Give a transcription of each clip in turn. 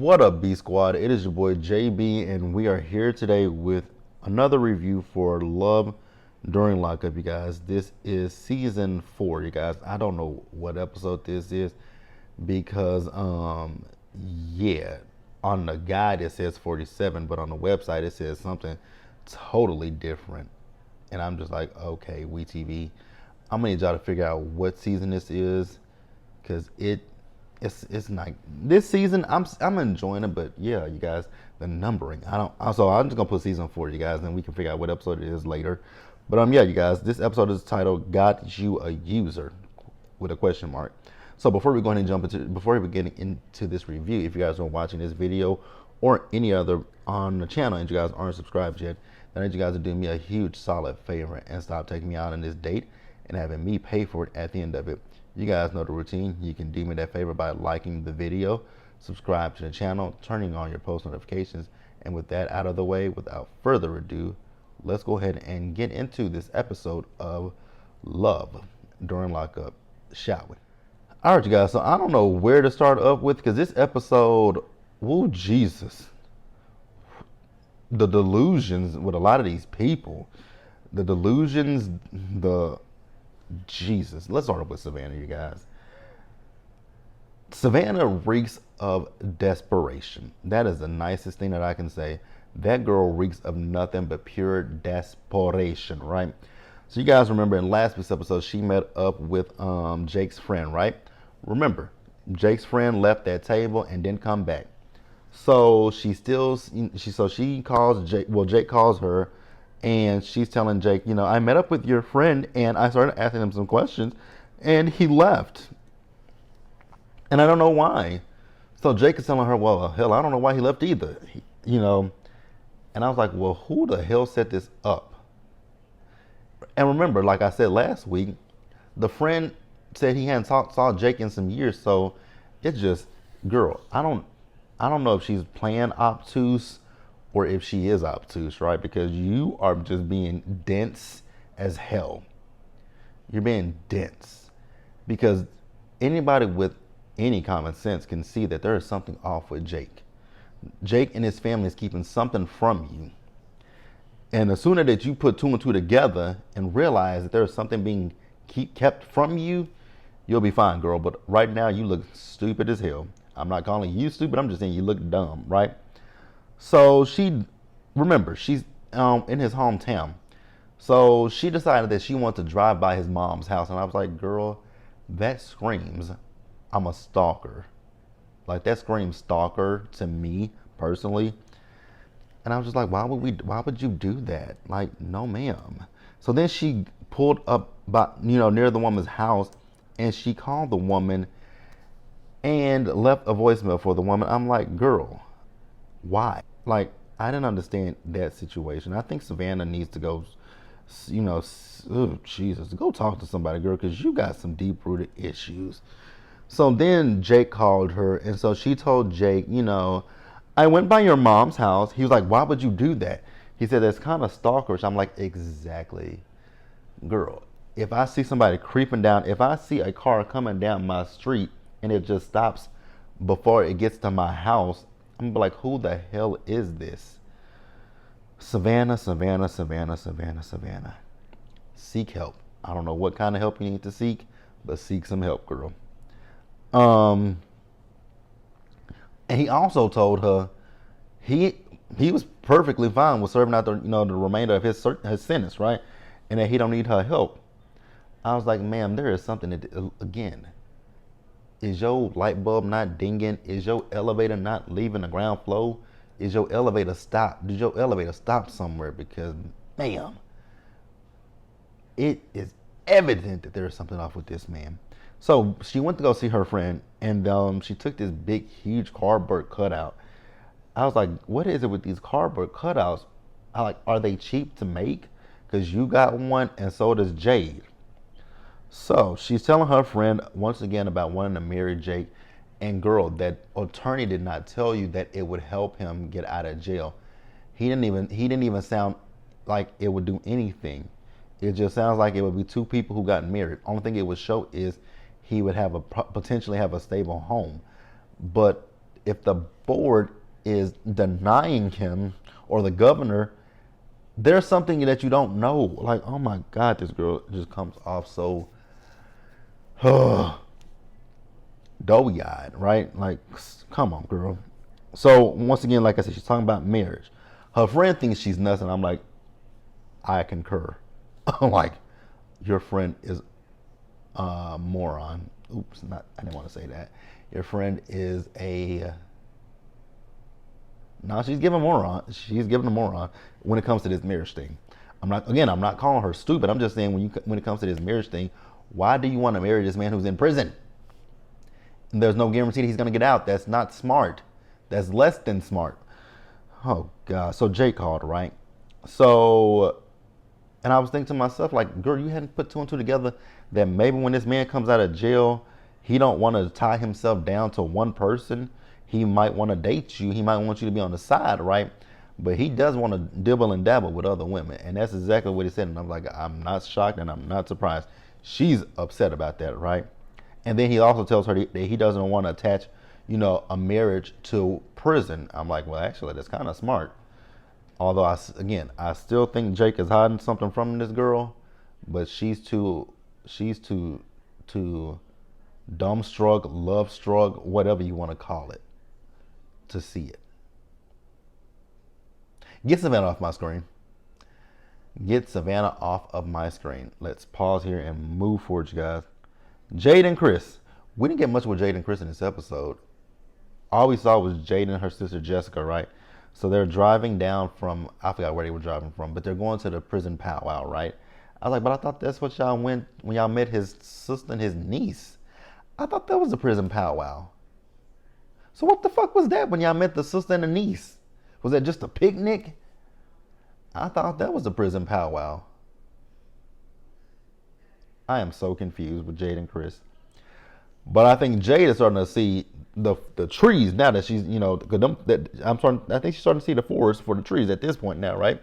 What up, B Squad? It is your boy JB, and we are here today with another review for Love During Lockup, you guys. This is season 4, you guys. I don't know what episode this is because, yeah, on the guide it says 47, but on the website it says something totally different. And I'm just like, okay, WeTV, I'm gonna need y'all to figure out what season this is, cause it's like this season I'm enjoying it, but yeah, you guys, the numbering, I don't. So I'm just gonna put season 4, you guys, and we can figure out what episode it is later. But yeah, you guys, this episode is titled "Got You a User?" with a question mark. So before we go ahead and before we get into this review, if you guys are watching this video or any other on the channel and you guys aren't subscribed yet, then I need you guys to do me a huge solid favor and stop taking me out on this date and having me pay for it at the end of it. You guys know the routine. You can do me that favor by liking the video, subscribe to the channel, turning on your post notifications, and with that out of the way, without further ado, let's go ahead and get into this episode of Love During Lockup, shall we? All right, you guys, so I don't know where to start up with because this episode, woo, Jesus. The delusions with a lot of these people, the delusions, Jesus. Let's start with Savannah, you guys. Savannah reeks of desperation. That is the nicest thing that I can say. That girl reeks of nothing but pure desperation, right? So you guys remember in last week's episode, she met up with Jake's friend, right? Remember, Jake's friend left that table and didn't come back. So she calls Jake. Well, Jake calls her, and she's telling Jake, I met up with your friend, and I started asking him some questions, and he left, and I don't know why. So Jake is telling her, well, hell, I don't know why he left either, And I was like, well, who the hell set this up? And remember, like I said last week, the friend said he hadn't saw Jake in some years, so it's just, girl, I don't know if she's playing obtuse or if she is obtuse, right? Because you are just being dense as hell. You're being dense. Because anybody with any common sense can see that there is something off with Jake. Jake and his family is keeping something from you. And the sooner that you put 2 and 2 together and realize that there is something being kept from you, you'll be fine, girl. But right now you look stupid as hell. I'm not calling you stupid. I'm just saying you look dumb, right? So she's in his hometown. So she decided that she wanted to drive by his mom's house. And I was like, girl, that screams I'm a stalker. Like, that screams stalker to me personally. And I was just like, why would you do that? Like, no, ma'am. So then she pulled up near the woman's house, and she called the woman and left a voicemail for the woman. I'm like, girl, why? Like, I didn't understand that situation. I think Savannah needs to go, oh, Jesus, go talk to somebody, girl, because you got some deep-rooted issues. So then Jake called her, and so she told Jake, I went by your mom's house. He was like, why would you do that? He said, that's kind of stalkerish. I'm like, exactly. Girl, if I see somebody creeping down, if I see a car coming down my street and it just stops before it gets to my house, I'm gonna be like, who the hell is this? Savannah. Seek help. I don't know what kind of help you need to seek, but seek some help, girl. And he also told her he was perfectly fine with serving out the remainder of his sentence, right? And that he don't need her help. I was like, ma'am, there is something that, again, is your light bulb not dinging? Is your elevator not leaving the ground floor? Is your elevator stop? Did your elevator stop somewhere? Because, ma'am, it is evident that there is something off with this man. So she went to go see her friend, and she took this big, huge cardboard cutout. I was like, what is it with these cardboard cutouts? Are they cheap to make? Because you got one, and so does Jade. So she's telling her friend once again about wanting to marry Jake. And girl, that attorney did not tell you that it would help him get out of jail. He didn't even sound like it would do anything. It just sounds like it would be 2 people who got married. Only thing it would show is he would potentially have a stable home. But if the board is denying him or the governor, there's something that you don't know. Like, oh my God, this girl just comes off so doughy-eyed, right? Like, come on, girl. So once again, like I said, she's talking about marriage. Her friend thinks she's nuts, and I'm like, I concur. I'm like, your friend is a moron. Oops, not. I didn't want to say that. Your friend is a. No, she's giving moron. She's giving a moron when it comes to this marriage thing. I'm not. Again, I'm not calling her stupid. I'm just saying when it comes to this marriage thing, why do you want to marry this man who's in prison? And there's no guarantee that he's going to get out. That's not smart. That's less than smart. Oh God. So Jake called, right? So, and I was thinking to myself, like, girl, you hadn't put two and two together that maybe when this man comes out of jail, he don't want to tie himself down to one person. He might want to date you. He might want you to be on the side, right? But he does want to dibble and dabble with other women. And that's exactly what he said. And I'm like, I'm not shocked and I'm not surprised. She's upset about that, right? And then he also tells her that he doesn't want to attach, a marriage to prison. I'm like, well, actually, that's kind of smart. Although, I still think Jake is hiding something from this girl, but she's too dumbstruck, love struck, whatever you want to call it, to see it. Get Savannah off my screen. Get Savannah off of my screen. Let's pause here and move forward, you guys. Jade and Chris. We didn't get much with Jade and Chris in this episode. All we saw was Jade and her sister Jessica, right? So they're driving down from, I forgot where they were driving from, but they're going to the prison powwow, right? I was like, but I thought that's what y'all went when y'all met his sister and his niece. I thought that was a prison powwow. So what the fuck was that when y'all met the sister and the niece? Was that just a picnic? I thought that was a prison powwow. I am so confused with Jade and Chris. But I think Jade is starting to see the trees now that she's, I think she's starting to see the forest for the trees at this point now, right?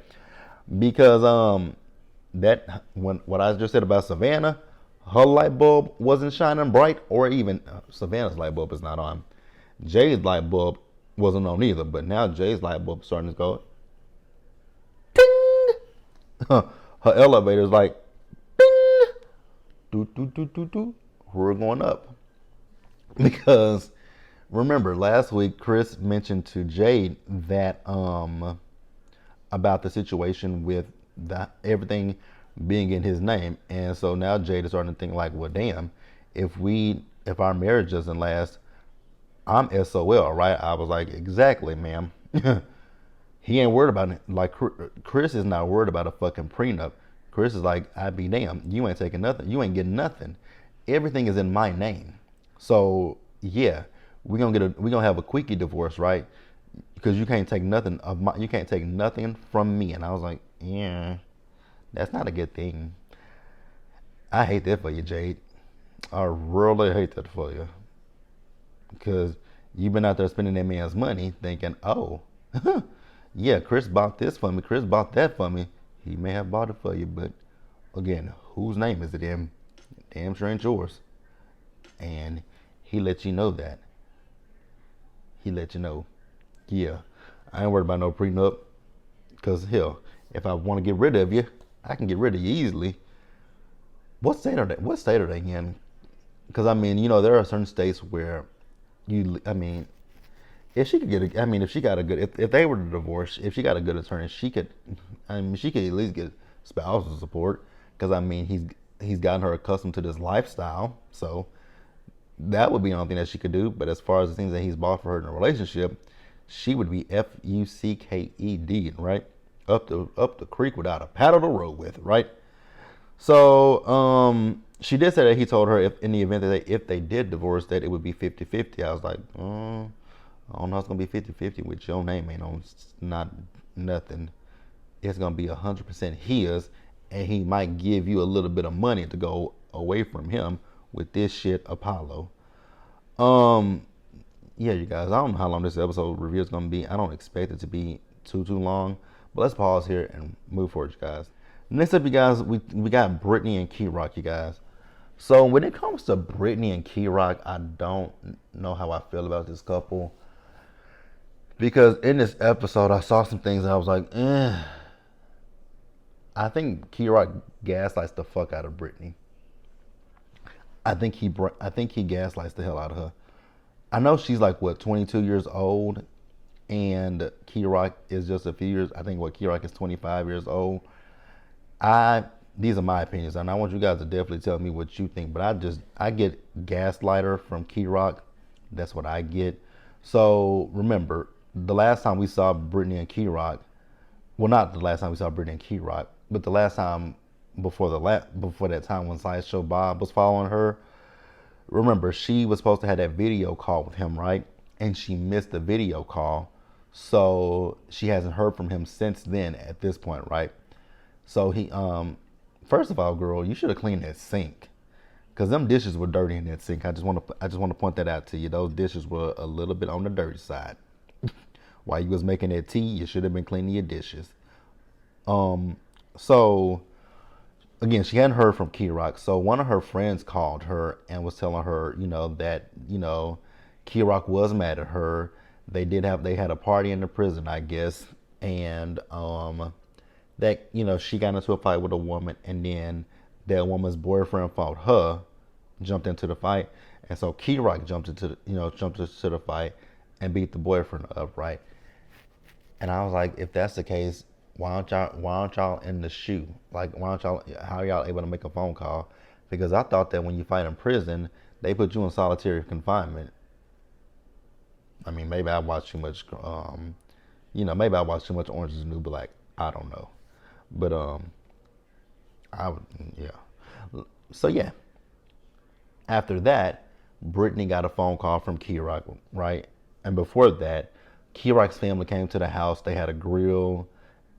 Because what I just said about Savannah, her light bulb wasn't shining bright, or even Savannah's light bulb is not on. Jade's light bulb wasn't on either, but now Jade's light bulb is starting to go ding. Her elevator's like ding. Do do do do do. We're going up. Because remember last week Chris mentioned to Jade that about the situation with everything being in his name, and so now Jade is starting to think like, well, damn, if our marriage doesn't last, I'm SOL, right? I was like, exactly, ma'am. He ain't worried about it. Like, Chris is not worried about a fucking prenup. Chris is like, I be damned, you ain't taking nothing, you ain't getting nothing. Everything is in my name. So yeah, we're gonna have a quickie divorce, right? Because you can't take nothing from me. And I was like, yeah, that's not a good thing. I hate that for you, Jade. I really hate that for you. Because you've been out there spending that man's money thinking, oh, yeah, Chris bought this for me, Chris bought that for me. He may have bought it for you, but again, whose name is it in? Damn sure ain't yours. And he let you know that. He let you know, yeah, I ain't worried about no prenup. Because hell, if I want to get rid of you, I can get rid of you easily. What state are they in? Because there are certain states where if she could if she got a good, if they were to divorce, if she got a good attorney, she could at least get spousal support. Because he's gotten her accustomed to this lifestyle, so that would be the only thing that she could do. But as far as the things that he's bought for her in a relationship, she would be fucked, right? Up the creek without a paddle to row with, right? So she did say that he told her if in the event that if they did divorce, that it would be 50-50. I was like, I don't know, it's gonna be 50-50 with your name ain't on not nothing. It's gonna be 100% his, and he might give you a little bit of money to go away from him with this shit Apollo. Yeah, you guys, I don't know how long this episode review is gonna be. I don't expect it to be too long, but let's pause here and move forward, you guys. Next up, you guys, we got Brittany and Key Rock, you guys. So when it comes to Brittany and Key Rock, I don't know how I feel about this couple. Because in this episode, I saw some things and I was like, I think Key Rock gaslights the fuck out of Brittany. I think he gaslights the hell out of her. I know she's like what 22 years old, and Key Rock is just a few years. I think what Key Rock is 25 years old. I These are my opinions, and I want you guys to definitely tell me what you think. But I get gaslighter from Key Rock. That's what I get. So remember, the last time we saw Brittany and Key Rock, well, not the last time we saw Brittany and Key Rock, but the last time before that time when Sideshow Bob was following her. Remember, she was supposed to have that video call with him, right? And she missed the video call, so she hasn't heard from him since then. At this point, right? So he, first of all, girl, you should have cleaned that sink, cause them dishes were dirty in that sink. I just want to point that out to you. Those dishes were a little bit on the dirty side. While you was making that tea, you should have been cleaning your dishes. So again, she hadn't heard from Key Rock. So one of her friends called her and was telling her, that, Key Rock was mad at her. They had a party in the prison, I guess. And, that, she got into a fight with a woman, and then that woman's boyfriend fought her, jumped into the fight. And so Key Rock jumped into the fight and beat the boyfriend up, right? And I was like, if that's the case, why aren't y'all in the shoe? Like, how are y'all able to make a phone call? Because I thought that when you fight in prison, they put you in solitary confinement. I mean, maybe I watched too much, maybe I watched too much Orange is the New Black. I don't know. But, yeah. So, yeah. After that, Brittany got a phone call from Key Rock, right? And before that, Key Rock's family came to the house. They had a grill,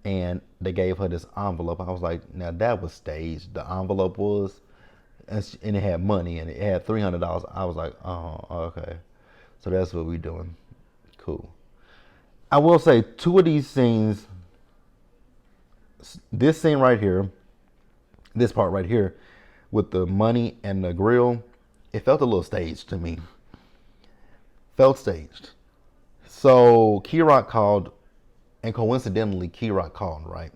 and they gave her this envelope. I was like, now that was staged. The envelope was, and it had money, and it had $300. I was like, oh, okay. So that's what we doing. Cool. I will say, two of these scenes, this scene right here, this part right here, with the money and the grill, it felt a little staged to me. Felt staged. So Key Rock called, and coincidentally, Key Rock called, right?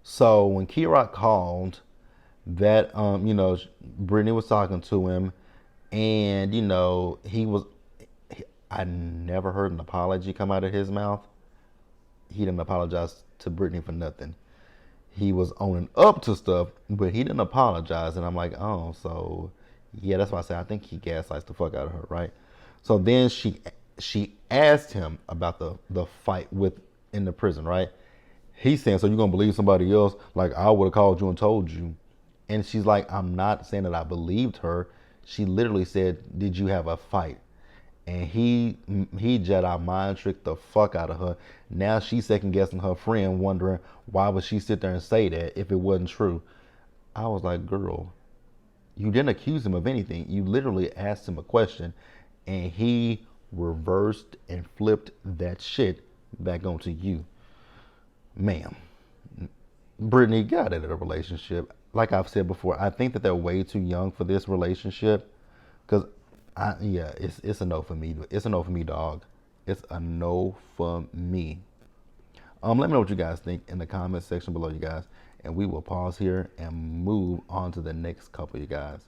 So when Key Rock called, that Brittany was talking to him, and I never heard an apology come out of his mouth. He didn't apologize to Brittany for nothing. He was owning up to stuff, but he didn't apologize. And I'm like, oh, so yeah, that's why I say I think he gaslights the fuck out of her, right? So then she asked him about the fight in the prison, right? He's saying, so you're gonna believe somebody else? Like, I would have called you and told you. And she's like, I'm not saying that I believed her. She literally said, did you have a fight? And he Jedi mind tricked the fuck out of her. Now she's second guessing her friend, wondering why would she sit there and say that if it wasn't true. I was like, girl, you didn't accuse him of anything. You literally asked him a question, and he reversed and flipped that shit back onto you. Ma'am, Brittany got out of the relationship. Like I've said before, I think that they're way too young for this relationship. Cause it's a no for me. It's a no for me, dog. It's a no for me. Let me know what you guys think in the comment section below, you guys, and we will pause here and move on to the next couple, you guys.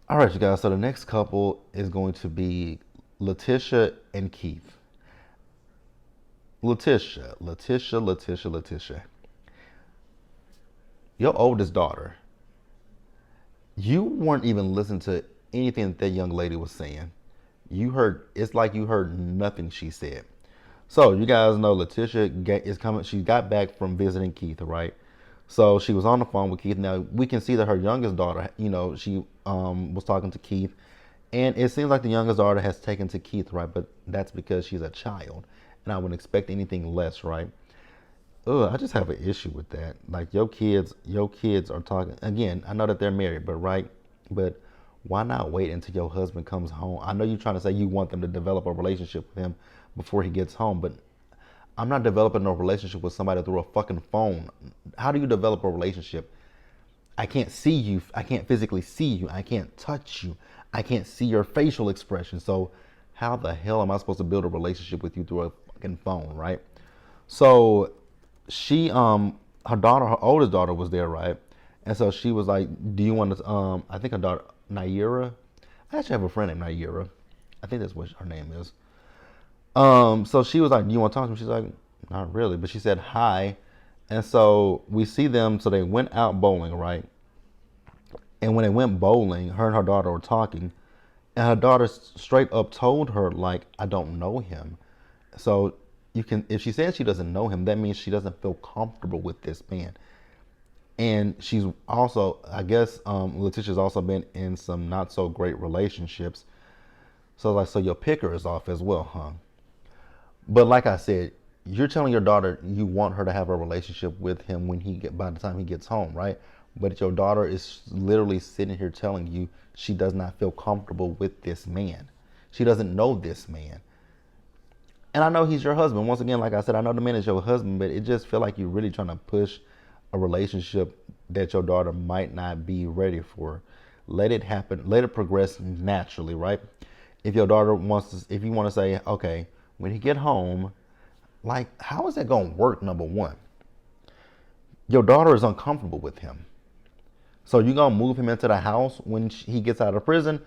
All right, you guys. So the next couple is going to be Letitia and Keith. Letitia. Your oldest daughter. You weren't even listening to anything that young lady was saying. It's like you heard nothing she said. So you guys know Letitia is coming. She got back from visiting Keith, right? So she was on the phone with Keith. Now we can see that her youngest daughter, she was talking to Keith, and it seems like the youngest daughter has taken to Keith, right? But that's because she's a child, and I wouldn't expect anything less, right? I just have an issue with that. Like your kids are talking again. I know that they're married, but why not wait until your husband comes home? I know you're trying to say you want them to develop a relationship with him before he gets home, but I'm not developing a relationship with somebody through a fucking phone. How do you develop a relationship? I can't see you. I can't physically see you. I can't touch you. I can't see your facial expression. So how the hell am I supposed to build a relationship with you fucking phone, right? So she her oldest daughter was there, right? And so she was like, "Do you want to?" I think her daughter Naira. I actually have a friend named Naira. I think that's what her name is. So she was like, "Do you want to talk to me?" She's like, "Not really," but she said hi. And so we see them. So they went out bowling, right? And when they went bowling, her and her daughter were talking, and her daughter straight up told her like, "I don't know him." So you can, if she says she doesn't know him, that means she doesn't feel comfortable with this man. And she's also, I guess, Letitia's also been in some not so great relationships. So like, so your picker is off as well, huh? But like I said, you're telling your daughter you want her to have a relationship with him when by the time he gets home, right? But your daughter is literally sitting here telling you she does not feel comfortable with this man. She doesn't know this man. And I know he's your husband. Once again, like I said, I know the man is your husband, but it just feel like you're really trying to push a relationship that your daughter might not be ready for. Let it happen. Let it progress naturally, right? If your daughter wants to, if you want to say, okay, when he get home, like, how is that going to work? Number one, your daughter is uncomfortable with him. So you're going to move him into the house when he gets out of prison.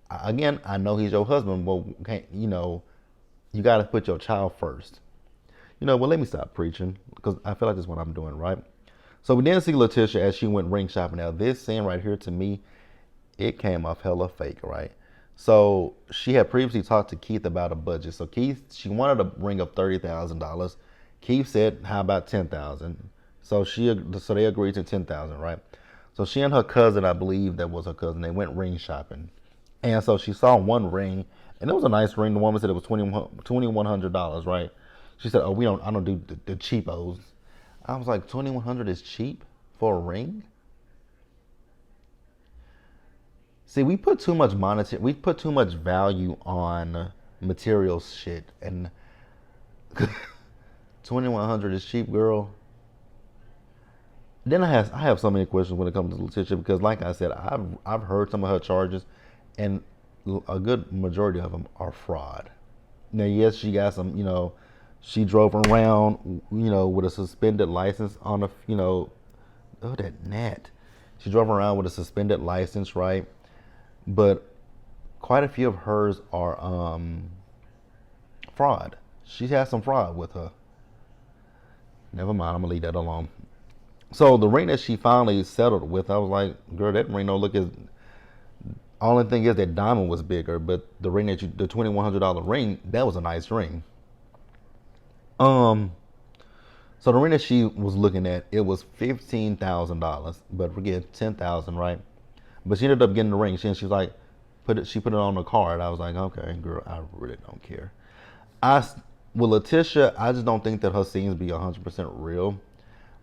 Again, I know he's your husband, but you got to put your child first. Well, let me stop preaching because I feel like that's what I'm doing, right? So we didn't see Letitia as she went ring shopping. Now, this scene right here to me, it came off hella fake, right? So she had previously talked to Keith about a budget. So Keith, she wanted a ring of $30,000. Keith said, "How about 10,000?" So they agreed to 10,000, right? So she and her cousin, I believe that was her cousin, they went ring shopping, and so she saw one ring, and it was a nice ring. The woman said it was $2,100, right? She said, "Oh, I don't do the cheapos." I was like, 2,100 is cheap for a ring? See, we put too much value on material shit, and 2,100 is cheap, girl. Then I have so many questions when it comes to Letitia because, like I said, I've heard some of her charges, and a good majority of them are fraud. Now, yes, she got some, she drove around, with a suspended license on oh, that gnat. She drove around with a suspended license, right? But quite a few of hers are fraud. She has some fraud with her. Never mind, I'm gonna leave that alone. So the ring that she finally settled with, I was like, girl, that ring don't look as. Only thing is that diamond was bigger, but the ring the $2,100 ring, that was a nice ring. Um, so the ring that she was looking at, it was $15,000, but forget 10,000, right? But she ended up getting the ring. She was like, she put it on the card. I was like, okay, girl, I really don't care. With Letitia, I just don't think that her scenes be 100% real.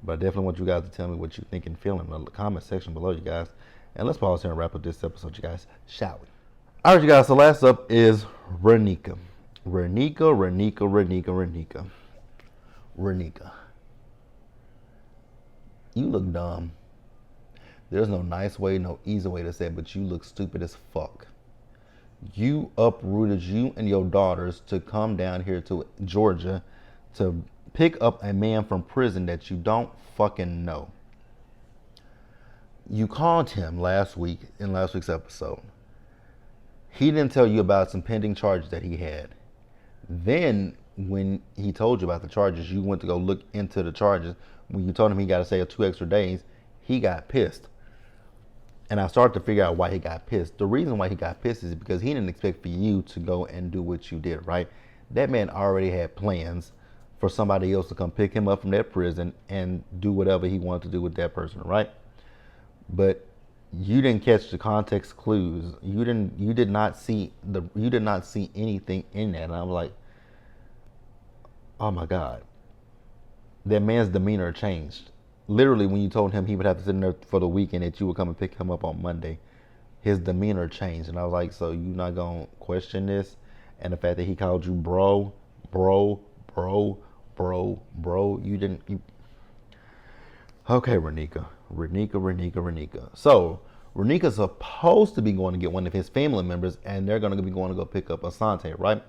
But I definitely want you guys to tell me what you think and feel in the comment section below, you guys. And let's pause here and wrap up this episode, you guys, shall we? All right, you guys, so last up is Renika. Renika. You look dumb. There's no nice way, no easy way to say it, but you look stupid as fuck. You uprooted you and your daughters to come down here to Georgia to pick up a man from prison that you don't fucking know. You called him last week in last week's episode. He didn't tell you about some pending charges that he had. Then when he told you about the charges, you went to go look into the charges. When you told him he got to stay 2 extra days, he got pissed. And I started to figure out why he got pissed. The reason why he got pissed is because he didn't expect for you to go and do what you did, right? That man already had plans for somebody else to come pick him up from that prison and do whatever he wanted to do with that person, right? But you didn't catch the context clues. You did not see anything in that. And I was like, oh my God. That man's demeanor changed. Literally, when you told him he would have to sit in there for the weekend, that you would come and pick him up on Monday, his demeanor changed. And I was like, so you not gonna question this? And the fact that he called you bro, you didn't. Okay, Renika. So Renika's supposed to be going to get one of his family members, and they're gonna be going to go pick up Asante, right?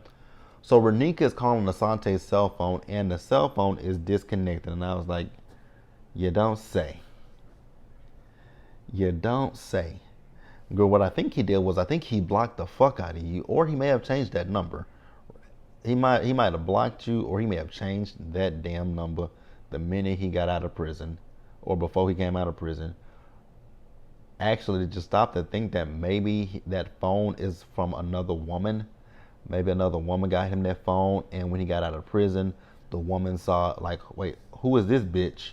So Renika is calling Asante's cell phone, and the cell phone is disconnected. And I was like, you don't say. You don't say. Girl, what I think he did was I think he blocked the fuck out of you, or he may have changed that number. He might have blocked you, or he may have changed that damn number the minute he got out of prison, or before he came out of prison. Actually, just stop to think that maybe that phone is from another woman. Maybe another woman got him that phone, and when he got out of prison, the woman saw like, wait, who is this bitch?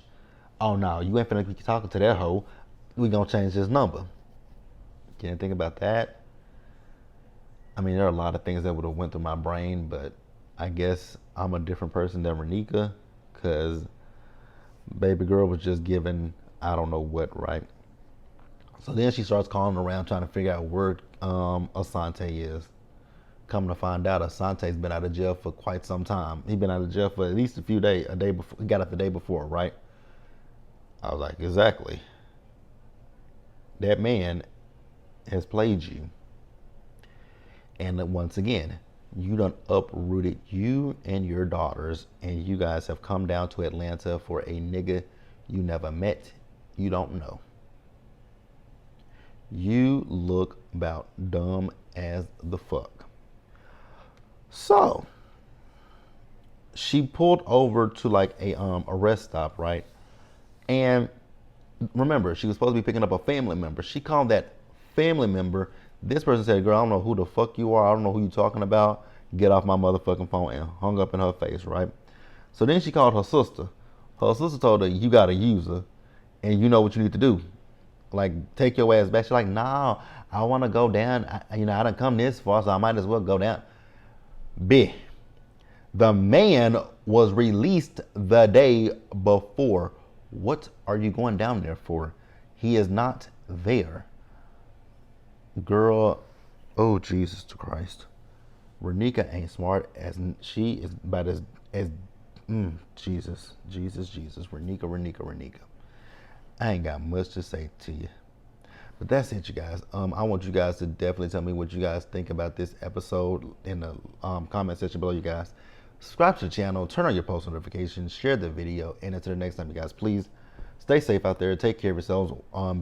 Oh no, you ain't finna be talking to that hoe. We gonna change his number. Can you think about that? I mean, there are a lot of things that would have went through my brain, but I guess I'm a different person than Renika, cause baby girl was just given I don't know what, right? So then she starts calling around trying to figure out where Asante is. Coming to find out, Asante's been out of jail for quite some time. He's been out of jail for at least a few days, a day before. He got out the day before, right? I was like, exactly. That man has played you. And once again, you done uprooted you and your daughters, and you guys have come down to Atlanta for a nigga you never met, you don't know. You look about dumb as the fuck. So she pulled over to like a arrest stop, right? And remember, she was supposed to be picking up a family member. She called that family member. This person said, girl, I don't know who the fuck you are. I don't know who you talking about. Get off my motherfucking phone, and hung up in her face, right? So then she called her sister. Her sister told her, you got a user, and you know what you need to do. Like, take your ass back. She's like, nah, I want to go down. I done come this far, so I might as well go down. B. The man was released the day before. What are you going down there for? He is not there. Girl, oh Jesus Christ. Renika ain't smart as she is about as Jesus. Renika. I ain't got much to say to you. But that's it, you guys. I want you guys to definitely tell me what you guys think about this episode in the comment section below, you guys. Subscribe to the channel, turn on your post notifications, share the video, and until the next time, you guys, please stay safe out there. Take care of yourselves.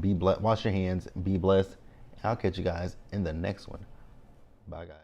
Be blessed. Wash your hands. Be blessed. I'll catch you guys in the next one. Bye, guys.